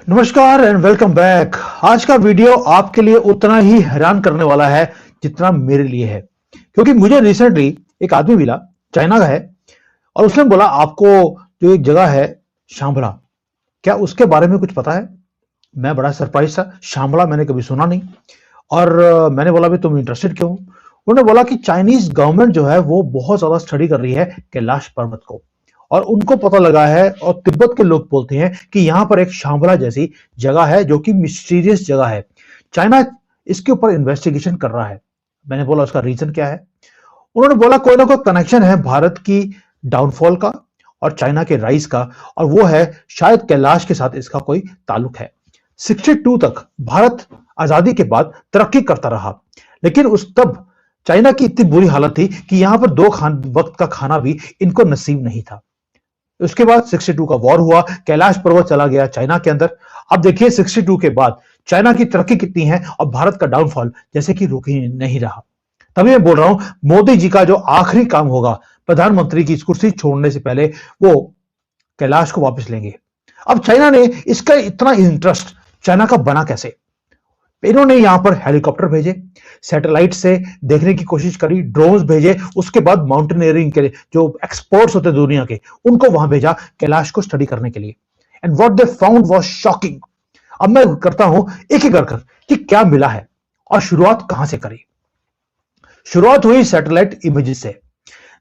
नमस्कार and welcome back. आज का वीडियो आपके लिए उतना ही हैरान करने वाला है जितना मेरे लिए है, क्योंकि मुझे रिसेंटली एक आदमी मिला, चाइना का है, और उसने बोला आपको जो एक जगह है शांबला, क्या उसके बारे में कुछ पता है? मैं बड़ा सरप्राइज था। शांबला मैंने कभी सुना नहीं। और मैंने बोला भी तुम इंटरेस्टेड क्यों हो? उन्होंने बोला कि चाइनीज गवर्नमेंट जो है वो बहुत ज्यादा स्टडी कर रही है कैलाश पर्वत को, और उनको पता लगा है और तिब्बत के लोग बोलते हैं कि यहां पर एक शांबला जैसी जगह है जो कि मिस्टीरियस जगह है। चाइना इसके ऊपर इन्वेस्टिगेशन कर रहा है। मैंने बोला उसका रीजन क्या है? उन्होंने बोला कोई ना कोई कनेक्शन है भारत की डाउनफॉल का और चाइना के राइज का, और वो है शायद कैलाश के साथ इसका कोई ताल्लुक है। 62 तक भारत आजादी के बाद तरक्की करता रहा, लेकिन उस तब चाइना की इतनी बुरी हालत थी कि यहां पर दो वक्त का खाना भी इनको नसीब नहीं था। उसके बाद 62 का वॉर हुआ, कैलाश पर्वत चला गया चाइना के अंदर। अब देखिए 62 के बाद चाइना की तरक्की कितनी है और भारत का डाउनफॉल जैसे कि रुक ही नहीं रहा। तभी मैं बोल रहा हूं, मोदी जी का जो आखिरी काम होगा प्रधानमंत्री की इस कुर्सी छोड़ने से पहले, वो कैलाश को वापस लेंगे। अब चाइना ने इसका इतना इंटरेस्ट चाइना का बना कैसे? इन्होंने यहां पर हेलीकॉप्टर भेजे, सैटेलाइट से देखने की कोशिश करी, ड्रोन्स भेजे, उसके बाद माउंटेनियरिंग के जो एक्सपर्ट्स होते दुनिया के, उनको वहां भेजा कैलाश को स्टडी करने के लिए। And what they found was shocking. अब मैं करता हूं एक एक कर कि क्या मिला है और शुरुआत कहां से करी। शुरुआत हुई सैटेलाइट इमेजेस से,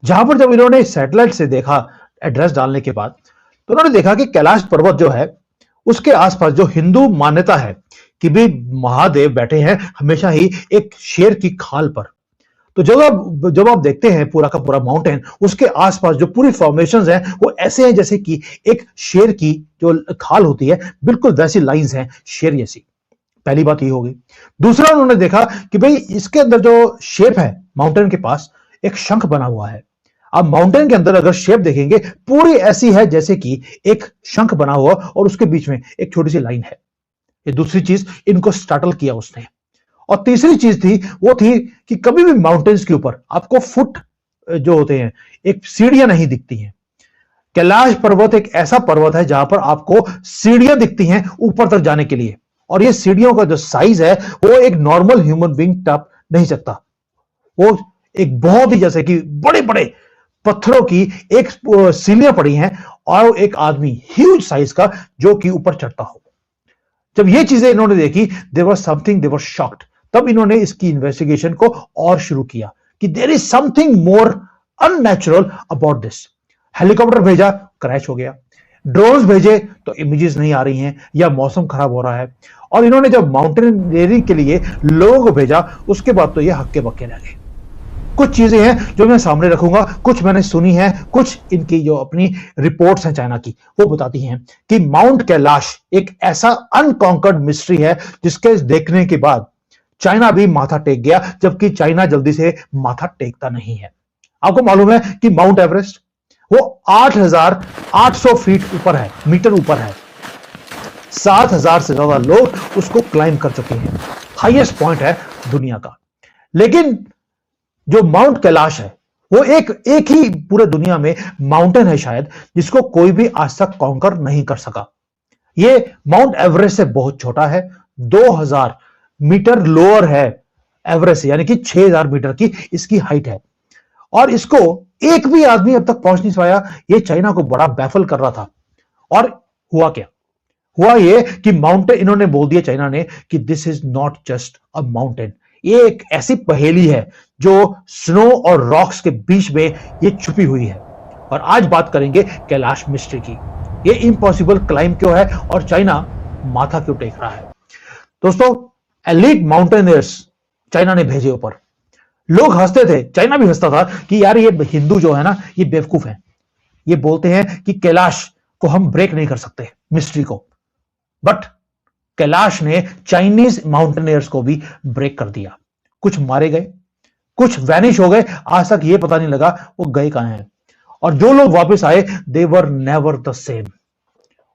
जहां पर जब इन्होंने सैटेलाइट से देखा एड्रेस डालने के बाद, तो उन्होंने देखा कि कैलाश पर्वत जो है उसके आसपास जो हिंदू मान्यता है कि भी महादेव बैठे हैं हमेशा ही एक शेर की खाल पर। तो जब आप देखते हैं पूरा का पूरा माउंटेन, उसके आसपास जो पूरी फॉर्मेशंस हैं वो ऐसे हैं जैसे कि एक शेर की जो खाल होती है, बिल्कुल वैसी लाइंस हैं शेर जैसी। पहली बात ये होगी। दूसरा, उन्होंने देखा कि भाई इसके अंदर जो शेप है माउंटेन के पास, एक शंख बना हुआ है। अब माउंटेन के अंदर अगर शेप देखेंगे पूरी ऐसी है जैसे कि एक शंख बना हुआ और उसके बीच में एक छोटी सी लाइन है। ये दूसरी चीज इनको स्टार्टल किया उसने। और तीसरी चीज थी वो थी कि कभी भी माउंटेन्स के ऊपर आपको फुट जो होते हैं, एक सीढ़ियां नहीं दिखती हैं। कैलाश पर्वत एक ऐसा पर्वत है जहां पर आपको सीढ़ियां दिखती हैं ऊपर तक जाने के लिए, और ये सीढ़ियों का जो साइज है वो एक नॉर्मल ह्यूमन बीइंग टप नहीं सकता। वो एक बहुत ही जैसे कि बड़े बड़े पत्थरों की एक सीढ़ियां पड़ी हैं और एक आदमी ह्यूज साइज का जो कि ऊपर चढ़ता हो। जब ये चीजें इन्होंने देखी, there was something, they were shocked. तब इन्होंने इसकी इन्वेस्टिगेशन को और शुरू किया कि there is something more unnatural about this. Helicopter भेजा, क्रैश हो गया। ड्रोन्स भेजे तो इमेजेस नहीं आ रही हैं या मौसम खराब हो रहा है। और इन्होंने जब माउंटेनियरिंग के लिए लोगों को भेजा, उसके बाद तो ये हक्के बक्के रह गए। कुछ चीजें हैं जो मैं सामने रखूंगा, कुछ मैंने सुनी है, कुछ इनकी जो अपनी रिपोर्ट्स हैं चाइना की, वो बताती हैं कि माउंट कैलाश एक ऐसा अनकॉन्कर्ड मिस्ट्री है जिसके देखने के बाद चाइना भी माथा टेक गया, जबकि चाइना जल्दी से माथा टेकता नहीं है। आपको मालूम है कि माउंट एवरेस्ट वो 8,800 फीट ऊपर है, मीटर ऊपर है। 7,000 से ज्यादा लोग उसको क्लाइम कर चुके हैं। हाईएस्ट पॉइंट है दुनिया का। लेकिन जो माउंट कैलाश है वो एक ही पूरे दुनिया में माउंटेन है शायद जिसको कोई भी आज तक कॉन्कर नहीं कर सका। ये माउंट एवरेस्ट से बहुत छोटा है, 2,000 मीटर लोअर है एवरेस्ट, यानी कि 6,000 मीटर की इसकी हाइट है, और इसको एक भी आदमी अब तक पहुंच नहीं पाया। ये चाइना को बड़ा बैफल कर रहा था। और हुआ क्या? हुआ ये कि माउंटेन, इन्होंने बोल दिया चाइना ने कि this is not just a mountain, ये एक ऐसी पहेली है जो स्नो और रॉक्स के बीच में ये छुपी हुई है। और आज बात करेंगे कैलाश मिस्ट्री की। ये इम्पॉसिबल क्लाइम क्यों है और चाइना माथा क्यों टेक रहा है? दोस्तों, एलीट माउंटेनियर्स चाइना ने भेजे ऊपर। लोग हंसते थे, चाइना भी हंसता था कि यार ये हिंदू जो है ना, ये बेवकूफ है। ये बोलते हैं कि कैलाश को हम ब्रेक नहीं कर सकते, मिस्ट्री को। बट कैलाश ने चाइनीज माउंटेनियर्स को भी ब्रेक कर दिया। कुछ मारे गए, कुछ वैनिश हो गए, आज तक ये पता नहीं लगा वो गए कहां हैं। और जो लोग वापस आए, दे वर नेवर द सेम।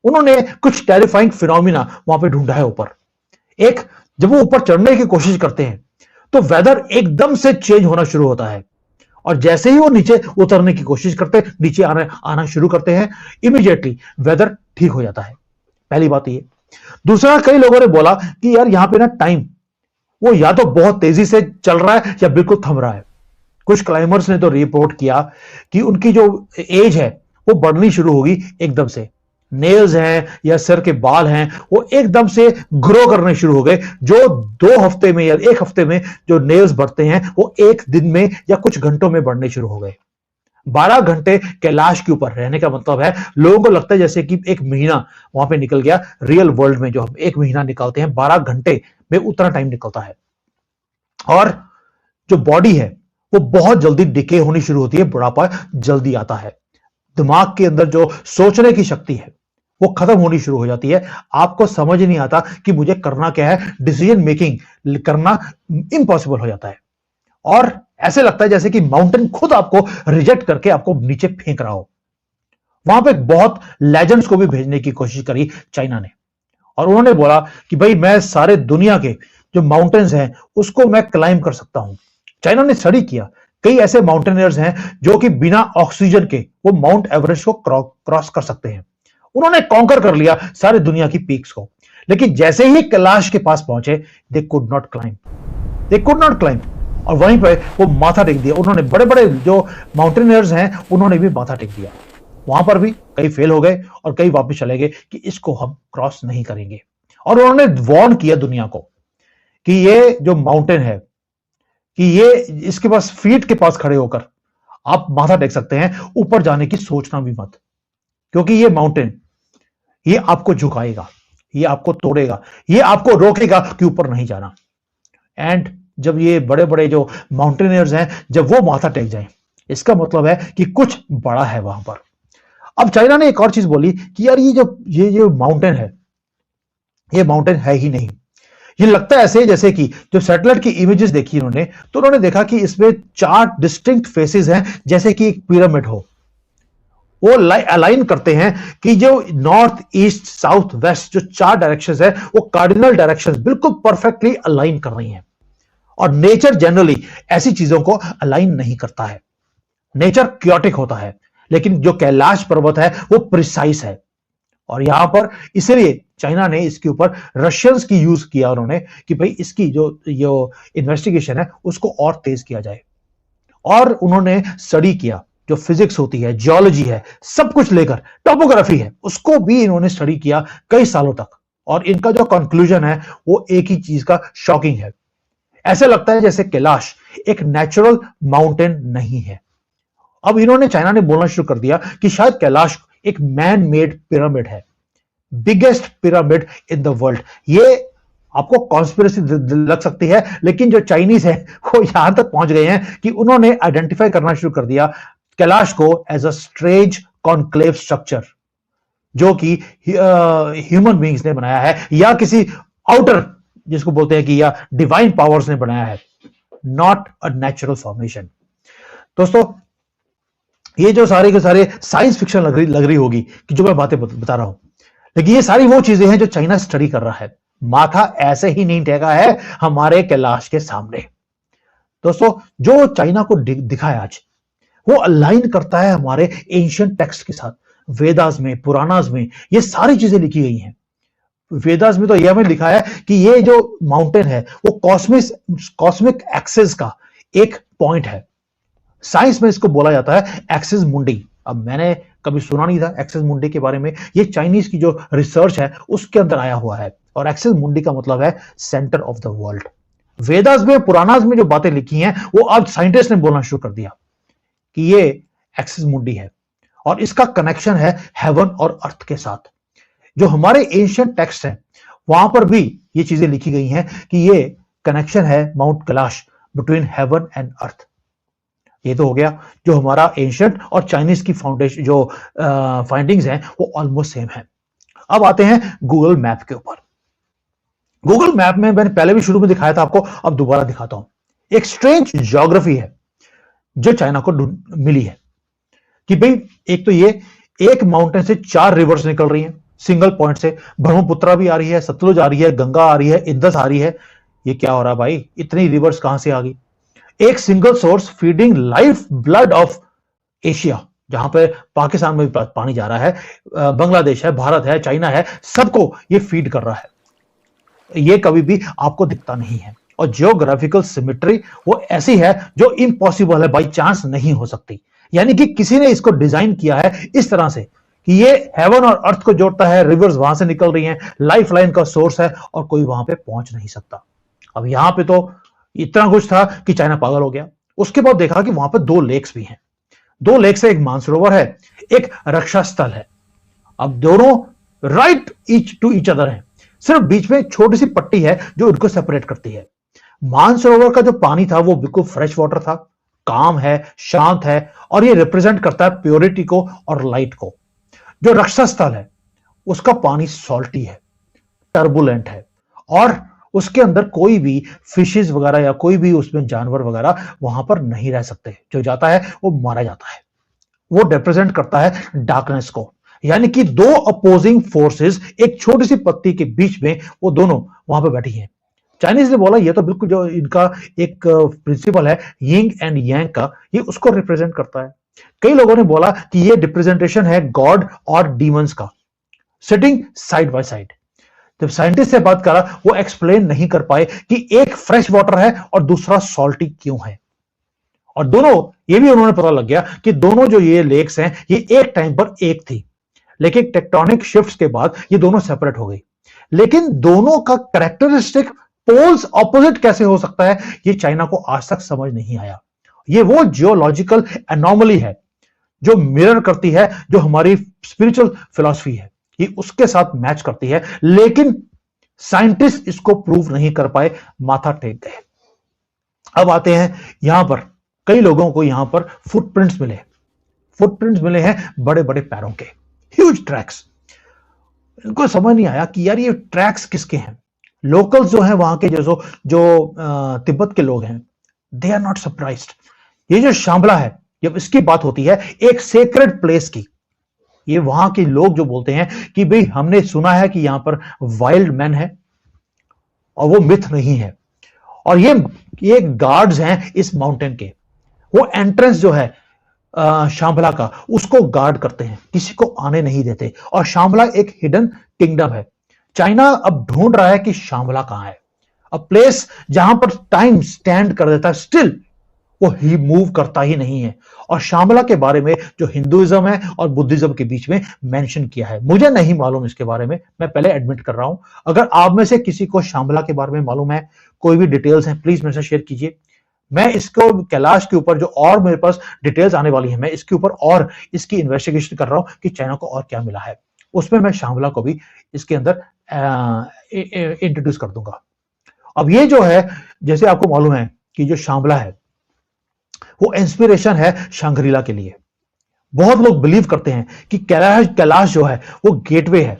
उन्होंने कुछ टेरिफाइंग फिनोमिना वहां पे ढूंढा है ऊपर। एक, जब वो ऊपर चढ़ने की कोशिश करते हैं तो वेदर एकदम से चेंज होना शुरू होता है, और जैसे ही वो नीचे उतरने की कोशिश करते हैं, नीचे आना शुरू करते हैं, इमीडिएटली वेदर ठीक हो जाता है। पहली बात ये। दूसरा, कई लोगों ने बोला कि यार यहां पे ना टाइम वो या तो बहुत तेजी से चल रहा है या बिल्कुल थम रहा है। कुछ क्लाइंबर्स ने तो रिपोर्ट किया कि उनकी जो एज है वो बढ़नी शुरू होगी एकदम से। नेल्स हैं या सिर के बाल हैं वो एकदम से ग्रो करने शुरू हो गए। जो 2 हफ्ते में या 1 हफ्ते में जो नेल्स बढ़ते हैं वो एक दिन में या कुछ घंटों में बढ़ने शुरू हो गए। 12 घंटे कैलाश के ऊपर रहने का मतलब है, लोगों को लगता है जैसे कि एक महीना वहां पे निकल गया। रियल वर्ल्ड में जो हम एक महीना निकालते हैं, 12 घंटे में उतना टाइम निकलता है। और जो बॉडी है वो बहुत जल्दी डिके होनी शुरू होती है, बुढ़ापा जल्दी आता है। दिमाग के अंदर जो सोचने की शक्ति है वो खत्म होनी शुरू हो जाती है। आपको समझ नहीं आता कि मुझे करना क्या है, डिसीजन मेकिंग करना इम्पॉसिबल हो जाता है। और ऐसे लगता है जैसे कि माउंटेन खुद आपको रिजेक्ट करके आपको नीचे फेंक रहा हो। वहां पे बहुत लेजेंड्स को भी भेजने की कोशिश करी चाइना ने, और उन्होंने बोला कि भाई मैं सारे दुनिया के जो माउंटेन्स हैं उसको मैं क्लाइंब कर सकता हूं। चाइना ने स्टडी किया, कई ऐसे माउंटेनियर्स हैं जो कि बिना ऑक्सीजन के वो माउंट एवरेस्ट को क्रॉस कर सकते हैं। उन्होंने कॉन्कर कर लिया सारे दुनिया की पीक्स को, लेकिन जैसे ही कैलाश के पास पहुंचे दे कुड नॉट क्लाइंब, और वहीं पे वो माथा टेक दिया। उन्होंने बड़े बड़े जो माउंटेनियर्स हैं उन्होंने भी माथा टेक दिया। वहां पर भी कई फेल हो गए और कई वापस चले गए कि इसको हम क्रॉस नहीं करेंगे। और उन्होंने वार्न किया दुनिया को कि ये जो माउंटेन है कि ये इसके पास फीट के पास खड़े होकर आप माथा टेक सकते हैं, ऊपर जाने की सोचना भी मत, क्योंकि ये माउंटेन ये आपको झुकाएगा, ये आपको तोड़ेगा, ये आपको रोकेगा कि ऊपर नहीं जाना। एंड जब ये बड़े बड़े जो माउंटेनियर्स हैं जब वो माथा टेक जाएं, इसका मतलब है कि कुछ बड़ा है वहां पर। अब चाइना ने एक और चीज बोली कि यार ये जो माउंटेन है ये माउंटेन है ही नहीं। ये लगता है ऐसे जैसे कि जो सैटेलाइट की इमेजेस देखी उन्होंने तो उन्होंने देखा कि इसमें 4 डिस्टिंक्ट फेसेस हैं, जैसे कि एक पिरामिड हो। वो अलाइन करते हैं कि जो नॉर्थ ईस्ट साउथ वेस्ट जो 4 डायरेक्शंस है वो कार्डिनल डायरेक्शंस बिल्कुल परफेक्टली अलाइन कर रही हैं। और नेचर जनरली ऐसी चीजों को अलाइन नहीं करता है, नेचर क्योटिक होता है, लेकिन जो कैलाश पर्वत है वो प्रिसाइज है। और यहां पर इसलिए चाइना ने इसके ऊपर रशियंस की यूज किया उन्होंने कि भाई इसकी जो इन्वेस्टिगेशन है उसको और तेज किया जाए। और उन्होंने स्टडी किया, जो फिजिक्स होती है, जियोलॉजी है, सब कुछ लेकर, टोपोग्राफी है, उसको भी इन्होंने स्टडी किया कई सालों तक। और इनका जो कंक्लूजन है वो एक ही चीज का शॉकिंग है। ऐसा लगता है जैसे कैलाश एक नेचुरल माउंटेन नहीं है। अब इन्होंने चाइना ने बोलना शुरू कर दिया कि शायद कैलाश एक मैन मेड पिरामिड है, biggest pyramid in the world. ये आपको कॉन्स्पिरेसी लग सकती है, लेकिन जो चाइनीज है वो यहां तक पहुंच गए हैं कि उन्होंने आइडेंटिफाई करना शुरू कर दिया कैलाश को as a strange conclave structure, जो कि ह्यूमन बीइंग्स ने बनाया है या किसी आउटर जिसको बोलते हैं कि या डिवाइन पावर्स ने बनाया है, नॉट अ नेचुरल फॉर्मेशन। दोस्तों, ये जो सारे के सारे साइंस फिक्शन लग रही होगी कि जो मैं बातें बता रहा हूं, लेकिन ये सारी वो चीजें हैं जो चाइना स्टडी कर रहा है। माथा ऐसे ही नहीं टेका है हमारे कैलाश के सामने। दोस्तों, जो चाइना को दिखा है आज वो अलाइन करता है हमारे एंशिएंट टेक्स्ट के साथ। वेदास में, पुराणास में ये सारी चीजें लिखी गई हैं। वेदास में तो यह में लिखा है कि ये जो माउंटेन है वो कॉस्मिक एक्सिस का एक पॉइंट है। साइंस में इसको बोला जाता है एक्सिस मुंडी। अब मैंने कभी सुना नहीं था एक्सिस मुंडी के बारे में, ये चाइनीज की जो रिसर्च है उसके अंदर आया हुआ है। और एक्सिस मुंडी का मतलब है centre of the world. Vedas में, पुराणास में जो बातें लिखी हैं वो अब साइंटिस्ट ने बोलना शुरू कर दिया कि ये एक्सिस मुंडी है और इसका कनेक्शन है हेवन और अर्थ के साथ। जो हमारे एंशिएंट टेक्स्ट हैं वहां पर भी ये चीजें लिखी गई हैं कि ये कनेक्शन है mount Kailash between heaven and earth. ये तो हो गया जो हमारा एंशिएंट और चाइनीज की फाउंडेशन जो फाइंडिंग्स हैं वो ऑलमोस्ट सेम है। अब आते हैं गूगल मैप के ऊपर। गूगल मैप में मैंने पहले भी शुरू में दिखाया था आपको, अब दोबारा दिखाता हूं। एक स्ट्रेंज ज्योग्राफी है जो चाइना को मिली है कि भाई एक तो ये एक माउंटेन से 4 रिवर्स निकल रही हैं सिंगल पॉइंट से। ब्रह्मपुत्रा भी आ रही है, सतलुज आ रही है, गंगा आ रही है, इंदस आ रही है। ये क्या हो रहा है भाई, इतनी रिवर्स कहां से आ गई? एक single source feeding life blood of Asia जहां पे पाकिस्तान में भी पानी जा रहा है, बांग्लादेश है, भारत है, चाइना है, सबको ये फीड कर रहा है। ये कभी भी आपको दिखता नहीं है। और जियोग्राफिकल सिमेट्री वो ऐसी है जो इम्पॉसिबल है, बाई चांस नहीं हो सकती। यानी कि किसी ने इसको डिजाइन किया है इस तरह से कि ये हेवन और अर्थ को जोड़ता है, रिवर्स वहां से निकल रही हैं, लाइफ लाइन का सोर्स है और कोई वहां पे पहुंच नहीं सकता। अब यहां पे तो इतना कुछ था कि चाइना पागल हो गया। उसके बाद देखा कि वहां पे 2 लेक्स भी हैं। 2 लेक्स है, एक मानसरोवर है, एक रक्षा स्थल है। अब दोनों right each to each other है, सिर्फ बीच में एक छोटी सी पट्टी है जो इनको सेपरेट करती है। मानसरोवर का जो पानी था वो बिल्कुल फ्रेश वाटर था, काम है, शांत है और ये रिप्रेजेंट करता है प्योरिटी को और लाइट को। जो रक्षा स्थल है उसका पानी सॉल्टी है, टर्बुलेंट है और उसके अंदर कोई भी फिशेस वगैरह या कोई भी उसमें जानवर वगैरह वहां पर नहीं रह सकते। जो जाता है वो मारा जाता है। वो रिप्रेजेंट करता है डार्कनेस को। यानी कि 2 अपोजिंग फोर्सेस एक छोटी सी पत्ती के बीच में वो दोनों वहां पर बैठी हैं। चाइनीज ने बोला ये तो बिल्कुल जो इनका एक प्रिंसिपल है यिंग एंड यांग का, ये उसको रिप्रेजेंट करता है। कई लोगों ने बोला कि ये रिप्रेजेंटेशन है गॉड और डीमंस का, सिटिंग साइड बाय साइड। जब साइंटिस्ट से बात करा वो एक्सप्लेन नहीं कर पाए कि एक फ्रेश वाटर है और दूसरा सॉल्टी क्यों है। और दोनों ये भी उन्होंने पता लग गया कि दोनों जो ये लेक्स हैं ये एक टाइम पर एक थी, लेकिन टेक्टोनिक शिफ्ट्स के बाद ये दोनों सेपरेट हो गई। लेकिन दोनों का कैरेक्टरिस्टिक पोल्स ऑपोजिट कैसे हो सकता है, ये चाइना को आज तक समझ नहीं आया। ये वो जियोलॉजिकल एनोमली है जो मिरर करती है जो हमारी स्पिरिचुअल फिलॉसफी है, ये उसके साथ मैच करती है। लेकिन साइंटिस्ट इसको प्रूव नहीं कर पाए, माथा टेक गए। अब आते हैं यहां पर, कई लोगों को यहां पर फुटप्रिंट्स मिले हैं बड़े बड़े पैरों के, ह्यूज ट्रैक्स। इनको समझ नहीं आया कि यार ये ट्रैक्स किसके हैं। लोकल्स जो हैं वहां के जो तिब्बत के लोग हैं, दे आर नॉट सरप्राइज्ड। ये जो शांबला है, जब इसकी बात होती है एक सेक्रेड प्लेस की, ये वहां के लोग जो बोलते हैं कि भाई हमने सुना है कि यहां पर वाइल्ड मैन है और वो मिथ नहीं है। और ये गार्ड्स हैं इस माउंटेन के, वो एंट्रेंस जो है शांबला का उसको गार्ड करते हैं, किसी को आने नहीं देते। और शांबला एक हिडन किंगडम है। चाइना अब ढूंढ रहा है कि शांबला कहां है, अ प्लेस जहां पर टाइम स्टैंड कर देता है, स्टिल वो ही मूव करता ही नहीं है। और शांबला के बारे में जो हिंदुइज्म है और बुद्धिज्म के बीच में मेंशन किया है, मुझे नहीं मालूम इसके बारे में, मैं पहले एडमिट कर रहा हूं। अगर आप में से किसी को शांबला के बारे में मालूम है, कोई भी डिटेल्स हैं, प्लीज मेरे से शेयर कीजिए। मैं इसको कैलाश के ऊपर जो और मेरे पास डिटेल्स आने वाली है, मैं इसके ऊपर और इसकी इन्वेस्टिगेशन कर रहा हूं कि चाइना को और क्या मिला है। उसमें मैं शांबला को भी इसके अंदर इंट्रोड्यूस कर दूंगा। अब ये जो है, जैसे आपको मालूम है कि जो शांबला है वो इंस्पिरेशन है शंग्रीला के लिए। बहुत लोग बिलीव करते हैं कि कैलाश जो है वो गेटवे है,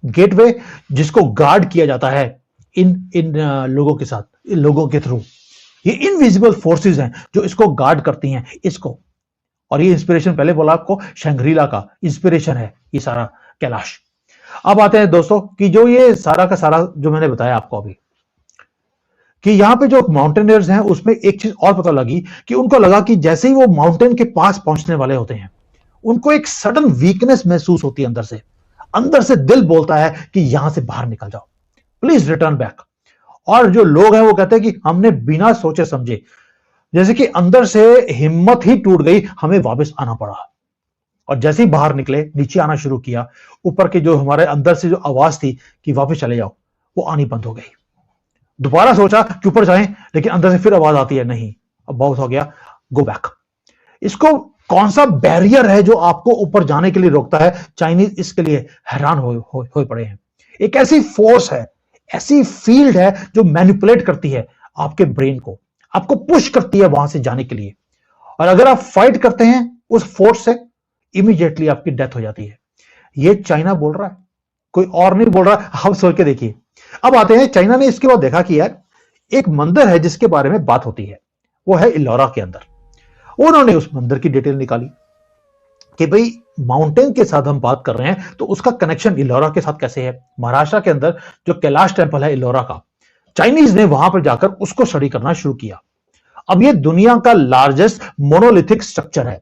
गेटवे जिसको गार्ड किया जाता है इन लोगों के साथ, इन लोगों के थ्रू। ये इनविजिबल फोर्सेस हैं जो इसको गार्ड करती हैं इसको। और ये इंस्पिरेशन, पहले बोला आपको, शंग्रीला का इंस्पिरेशन है ये सारा कैलाश। अब आते हैं दोस्तों कि जो ये सारा का सारा जो मैंने बताया आपको अभी, कि यहां पे जो माउंटेनियर्स हैं उसमें एक चीज और पता लगी कि उनको लगा कि जैसे ही वो माउंटेन के पास पहुंचने वाले होते हैं, उनको एक सडन वीकनेस महसूस होती है अंदर से दिल बोलता है कि यहां से बाहर निकल जाओ, प्लीज रिटर्न बैक। और जो लोग हैं वो कहते हैं कि हमने बिना सोचे समझे, जैसे कि अंदर से हिम्मत ही टूट गई, हमें वापस आना पड़ा। और जैसे ही बाहर निकले, नीचे आना शुरू किया, ऊपर के जो हमारे अंदर से जो आवाज थी कि वापस चले जाओ, वो आनी बंद हो गई। दोबारा सोचा कि ऊपर जाएं, लेकिन अंदर से फिर आवाज आती है, नहीं अब बहुत हो गया, गो बैक। इसको कौन सा बैरियर है जो आपको ऊपर जाने के लिए रोकता है? चाइनीज इसके लिए हैरान हो पड़े हैं। एक ऐसी फोर्स है, ऐसी फील्ड है जो मैनिपुलेट करती है आपके ब्रेन को, आपको पुश करती है वहां से जाने के लिए। और अगर आप फाइट करते हैं उस फोर्स से, इमीडिएटली आपकी डेथ हो जाती है। ये चाइना बोल रहा है, कोई और नहीं बोल रहा। आप सोच के देखिए। अब आते हैं, चाइना ने इसके बाद देखा कि यार एक मंदिर है जिसके बारे में बात होती है, वो है इलोरा के अंदर। उन्होंने उस मंदिर की डिटेल निकाली कि भाई माउंटेन के साथ हम बात कर रहे हैं तो उसका कनेक्शन इलोरा के साथ कैसे है। महाराष्ट्र के अंदर जो कैलाश टेंपल है इलोरा का, चाइनीज ने वहां पर जाकर उसको स्टडी करना शुरू किया। अब ये दुनिया का लार्जेस्ट मोनोलिथिक स्ट्रक्चर है।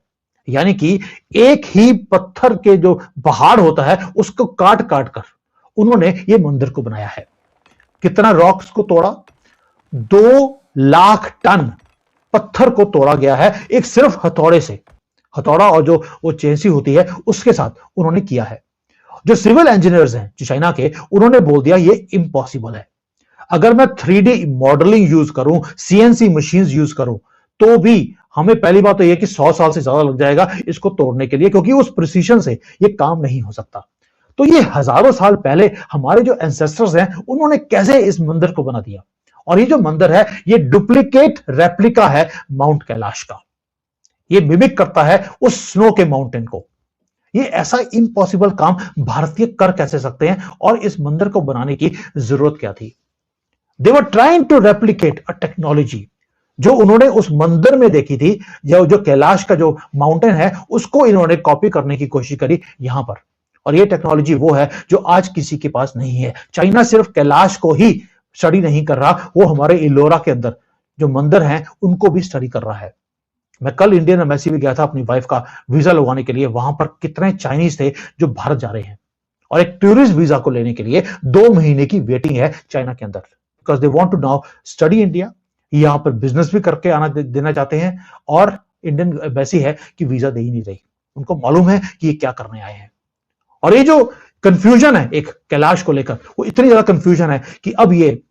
यानी कि एक ही पत्थर के जो पहाड़ होता है उसको काट काट कर उन्होंने ये मंदिर को बनाया है। कितना रॉक्स को तोड़ा, 2 लाख टन पत्थर को तोड़ा गया है एक सिर्फ हथौड़े से। हथौड़ा और जो वो चेंसी होती है उसके साथ उन्होंने किया है। जो सिविल इंजीनियर्स हैं जो चाइना के, उन्होंने बोल दिया ये इम्पॉसिबल है। अगर मैं 3D मॉडलिंग यूज करूं, CNC मशीन्स यूज करूं, तो भी हमें पहली बात तो यह कि 100 साल से ज्यादा लग जाएगा इसको तोड़ने के लिए, क्योंकि उस प्रिसीजन से ये काम नहीं हो सकता। तो ये हजारों साल पहले हमारे जो एंसेस्टर्स हैं उन्होंने कैसे इस मंदिर को बना दिया। और ये जो मंदिर है ये डुप्लीकेट रेप्लिका है माउंट कैलाश का। ये मिमिक करता है उस स्नो के माउंटेन को। ये ऐसा इम्पॉसिबल काम भारतीय कर कैसे सकते हैं, और इस मंदिर को बनाने की जरूरत क्या थी? They were trying to replicate a technology जो उन्होंने उस मंदिर में देखी थी। जो कैलाश का जो माउंटेन है उसको इन्होंने कॉपी करने की कोशिश करी यहां पर। और ये टेक्नोलॉजी वो है जो आज किसी के पास नहीं है। चाइना सिर्फ कैलाश को ही स्टडी नहीं कर रहा, वो हमारे इलोरा के अंदर जो मंदिर हैं उनको भी स्टडी कर रहा है। मैं कल इंडियन एम्बेसी में गया था अपनी वाइफ का वीजा लगवाने के लिए। वहां पर कितने चाइनीज थे जो भारत जा रहे हैं, और एक टूरिस्ट वीजा को लेने के लिए 2 महीने की वेटिंग है चाइना के अंदर, because they want to now study India. यहां पर बिजनेस भी करके आना देना चाहते हैं, और इंडियन एम्बेसी है कि वीजा दे ही नहीं रही। उनको मालूम है कि ये क्या करने आए हैं। और ये जो कंफ्यूजन है एक कैलाश को लेकर, वो इतनी ज्यादा कंफ्यूजन है कि अब ये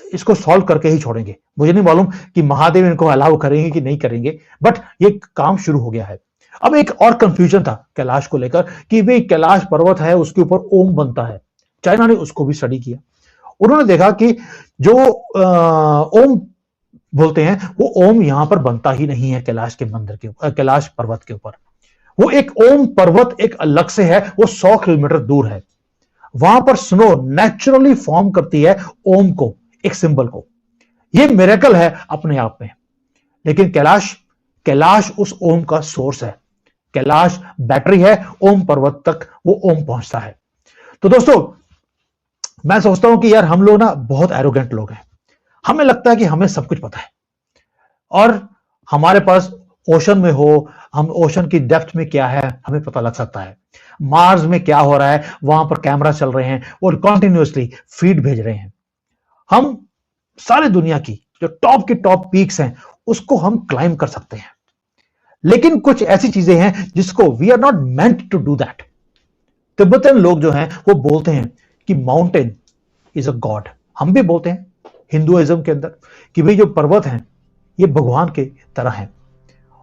इसको सॉल्व करके ही छोड़ेंगे। मुझे नहीं मालूम कि महादेव इनको अलाउ करेंगे कि नहीं करेंगे, बट ये काम शुरू हो गया है। अब एक और कंफ्यूजन था कैलाश को लेकर कि भाई कैलाश पर्वत है, उसके ऊपर ओम बनता है। चाइना ने उसको भी स्टडी किया। उन्होंने देखा कि जो ओम बोलते हैं वो ओम यहां पर बनता ही नहीं है कैलाश के मंदिर के कैलाश पर्वत के ऊपर। वो एक ओम पर्वत एक अलग से है, वो 100 किलोमीटर दूर है। वहां पर स्नो नेचुरली फॉर्म करती है ओम को, एक सिंबल को। ये मिरेकल है अपने आप में। लेकिन कैलाश उस ओम का सोर्स है। कैलाश बैटरी है, ओम पर्वत तक वो ओम पहुंचता है। तो दोस्तों, मैं सोचता हूं कि यार हम लोग ना बहुत एरोगेंट लोग हैं। हमें लगता है कि हमें सब कुछ पता है, और हमारे पास ओशन में हो, हम ओशन की डेप्थ में क्या है हमें पता लग सकता है। मार्स में क्या हो रहा है, वहां पर कैमरा चल रहे हैं और कॉन्टिन्यूसली फीड भेज रहे हैं। हम सारी दुनिया की जो टॉप की टॉप पीक्स हैं उसको हम क्लाइम कर सकते हैं। लेकिन कुछ ऐसी चीजें हैं जिसको we are not meant to do that. Tibetan लोग जो हैं वो बोलते हैं कि माउंटेन इज अ गॉड। हम भी बोलते हैं हिंदुइज्म के अंदर कि भाई जो पर्वत हैं ये भगवान के तरह हैं,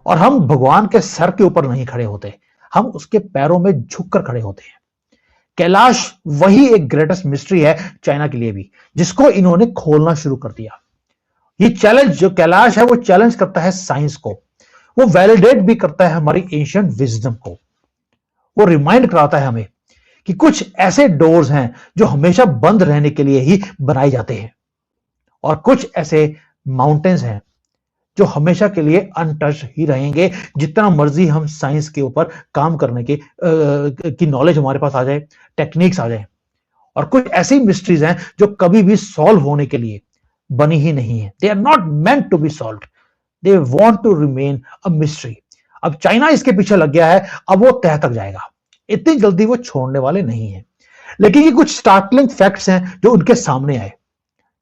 और हम भगवान के सर के ऊपर नहीं खड़े होते, हम उसके पैरों में झुककर खड़े होते हैं। कैलाश वही एक ग्रेटेस्ट मिस्ट्री है चाइना के लिए भी, जिसको इन्होंने खोलना शुरू कर दिया। ये चैलेंज जो कैलाश है वो चैलेंज करता है साइंस को, वो वैलिडेट भी करता है हमारी एंशिएंट विजडम को। वो रिमाइंड कराता है हमें कि कुछ ऐसे डोर्स हैं जो हमेशा बंद रहने के लिए ही बनाए जाते हैं, और कुछ ऐसे माउंटेन्स हैं जो हमेशा के लिए अनटच ही रहेंगे, जितना मर्जी हम साइंस के ऊपर काम करने की नॉलेज हमारे पास आ जाए, टेक्निक्स आ जाए। और कुछ ऐसी मिस्ट्रीज हैं जो कभी भी सॉल्व होने के लिए बनी ही नहीं है। They are not meant to be solved, they want to remain a mystery. अब चाइना इसके पीछे लग गया है, अब वो तह तक जाएगा, इतनी जल्दी वो छोड़ने वाले नहीं है। लेकिन ये कुछ स्टार्टलिंग फैक्ट्स हैं जो उनके सामने आए।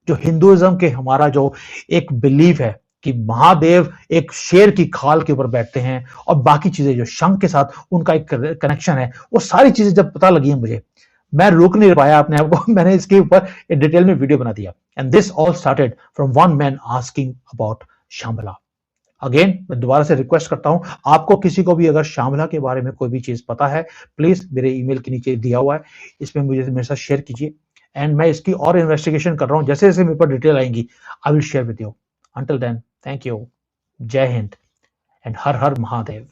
जो हिंदुइज्म के हमारा जो एक बिलीफ है कि महादेव एक शेर की खाल के ऊपर बैठते हैं, और बाकी चीजें जो शंख के साथ उनका एक कनेक्शन है, वो सारी चीजें जब पता लगी है मुझे, मैं रोक नहीं पाया अपने आप को। मैंने इसके ऊपर डिटेल में वीडियो बना दिया। And this all started from one man asking about Shambhala. Again मैं दोबारा से रिक्वेस्ट करता हूं, आपको किसी को भी अगर शांबला के बारे में कोई भी चीज पता है, प्लीज मेरे ईमेल के नीचे दिया हुआ है, इसमें मुझे मेरे साथ शेयर कीजिए। एंड मैं इसकी और इन्वेस्टिगेशन कर रहा हूं, जैसे जैसे मेरे पर डिटेल आएंगी I will share with you. Until then, thank you, जय हिंद एंड हर हर महादेव।